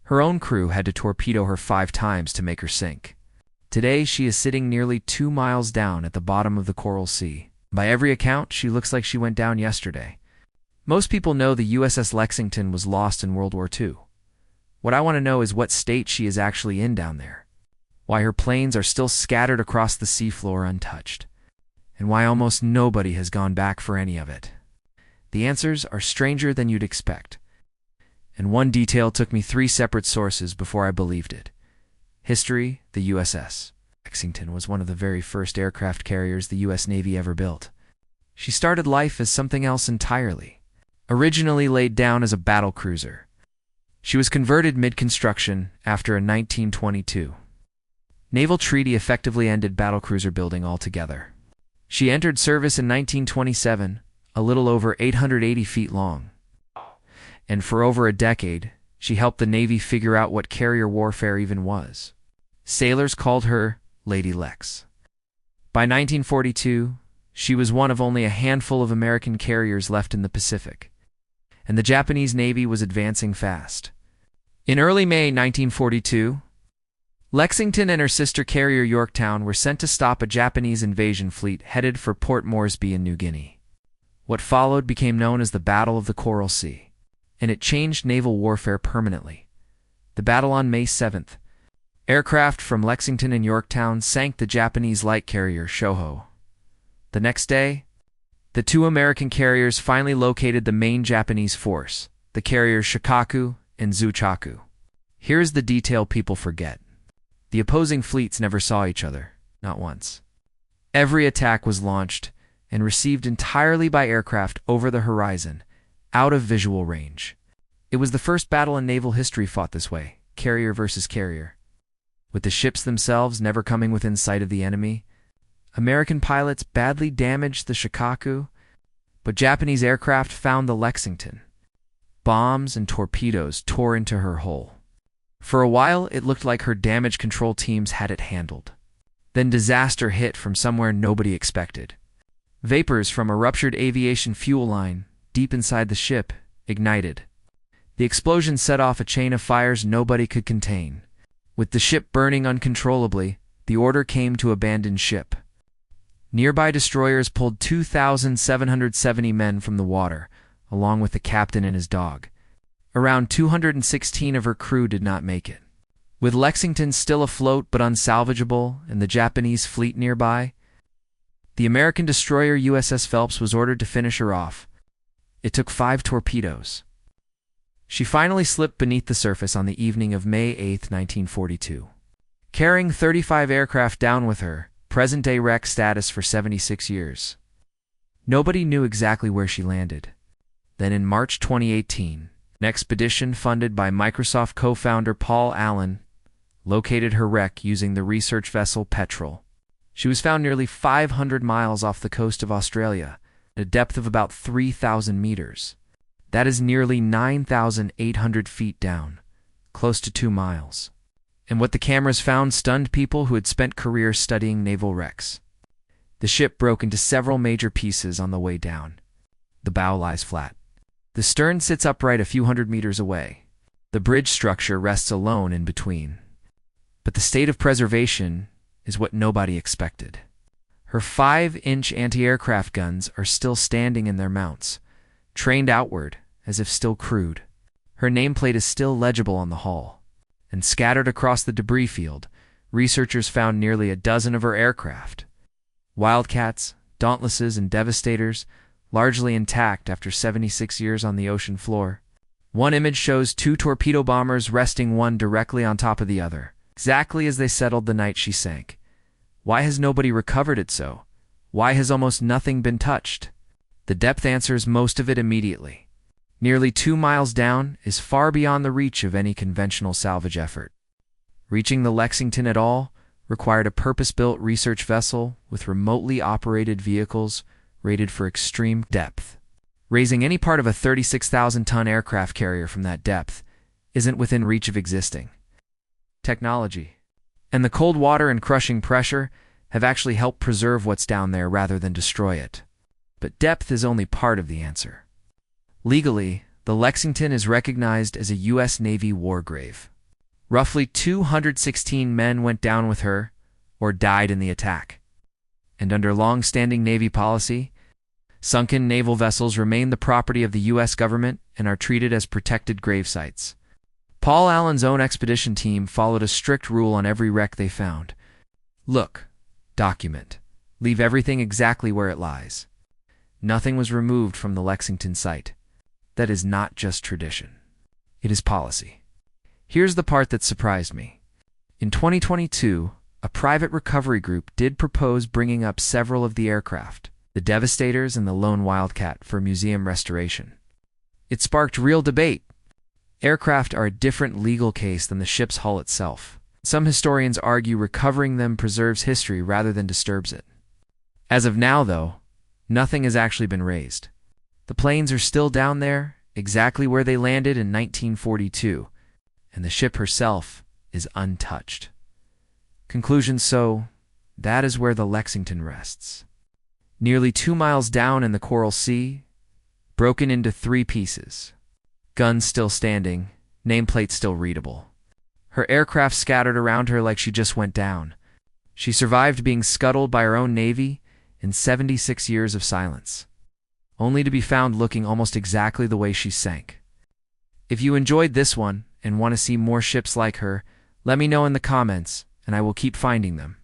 Her own crew had to torpedo her 5 times to make her sink. Today, she is sitting nearly 2 miles down at the bottom of the Coral Sea. By every account, she looks like she went down yesterday. Most people know the USS Lexington was lost in World War II. What I want to know is what state she is actually in down there, why her planes are still scattered across the seafloor untouched, and why almost nobody has gone back for any of it. The answers are stranger than you'd expect, and one detail took me 3 separate sources before I believed it. History: the USS Lexington was one of the very first aircraft carriers the U.S. Navy ever built. She started life as something else entirely. Originally laid down as a battle cruiser, she was converted mid-construction after a 1922 naval treaty effectively ended battlecruiser building altogether. She entered service in 1927, a little over 880 feet long. And for over a decade, she helped the Navy figure out what carrier warfare even was. Sailors called her Lady Lex. By 1942, she was one of only a handful of American carriers left in the Pacific, and the Japanese Navy was advancing fast. In early May 1942, Lexington and her sister carrier Yorktown were sent to stop a Japanese invasion fleet headed for Port Moresby in New Guinea. What followed became known as the Battle of the Coral Sea, and it changed naval warfare permanently. The battle on May 7th, aircraft from Lexington and Yorktown sank the Japanese light carrier Shoho. The next day, the 2 American carriers finally located the main Japanese force, the carriers Shikaku and Zuchaku. Here's the detail people forget. The opposing fleets never saw each other, not once. Every attack was launched and received entirely by aircraft over the horizon, out of visual range. It was the first battle in naval history fought this way, carrier versus carrier. With the ships themselves never coming within sight of the enemy, American pilots badly damaged the Shikaku, but Japanese aircraft found the Lexington. Bombs and torpedoes tore into her hull. For a while, it looked like her damage control teams had it handled. Then disaster hit from somewhere nobody expected. Vapors from a ruptured aviation fuel line, deep inside the ship, ignited. The explosion set off a chain of fires nobody could contain. With the ship burning uncontrollably, the order came to abandon ship. Nearby destroyers pulled 2,770 men from the water, along with the captain and his dog. Around 216 of her crew did not make it. With Lexington still afloat but unsalvageable and the Japanese fleet nearby, the American destroyer USS Phelps was ordered to finish her off. It took 5 torpedoes. She finally slipped beneath the surface on the evening of May 8, 1942. Carrying 35 aircraft down with her, present-day wreck status for 76 years. Nobody knew exactly where she landed. Then in March 2018, an expedition funded by Microsoft co-founder Paul Allen located her wreck using the research vessel Petrel. She was found nearly 500 miles off the coast of Australia, at a depth of about 3,000 meters. That is nearly 9,800 feet down, close to 2 miles. And what the cameras found stunned people who had spent careers studying naval wrecks. The ship broke into several major pieces on the way down. The bow lies flat. The stern sits upright a few hundred meters away. The bridge structure rests alone in between. But the state of preservation is what nobody expected. Her 5-inch anti-aircraft guns are still standing in their mounts, trained outward as if still crewed. Her nameplate is still legible on the hull. And scattered across the debris field, researchers found nearly a dozen of her aircraft. Wildcats, Dauntlesses, and Devastators, largely intact after 76 years on the ocean floor. One image shows 2 torpedo bombers resting one directly on top of the other, exactly as they settled the night she sank. Why has nobody recovered it so? Why has almost nothing been touched? The depth answers most of it immediately. Nearly 2 miles down is far beyond the reach of any conventional salvage effort. Reaching the Lexington at all required a purpose-built research vessel with remotely operated vehicles rated for extreme depth. Raising any part of a 36,000-ton aircraft carrier from that depth isn't within reach of existing technology. And the cold water and crushing pressure have actually helped preserve what's down there rather than destroy it. But depth is only part of the answer. Legally, the Lexington is recognized as a U.S. Navy war grave. Roughly 216 men went down with her or died in the attack. And under long-standing Navy policy, sunken naval vessels remain the property of the U.S. government and are treated as protected grave sites. Paul Allen's own expedition team followed a strict rule on every wreck they found. Look, document, leave everything exactly where it lies. Nothing was removed from the Lexington site. That is not just tradition. It is policy. Here's the part that surprised me. In 2022, a private recovery group did propose bringing up several of the aircraft, the Devastators and the Lone Wildcat, for museum restoration. It sparked real debate. Aircraft are a different legal case than the ship's hull itself. Some historians argue recovering them preserves history rather than disturbs it. As of now, though, nothing has actually been raised. The planes are still down there, exactly where they landed in 1942, and the ship herself is untouched. Conclusion: so that is where the Lexington rests. Nearly 2 miles down in the Coral Sea, broken into 3 pieces. Guns still standing, nameplate still readable. Her aircraft scattered around her like she just went down. She survived being scuttled by her own Navy in 76 years of silence, only to be found looking almost exactly the way she sank. If you enjoyed this one and want to see more ships like her, let me know in the comments, and I will keep finding them.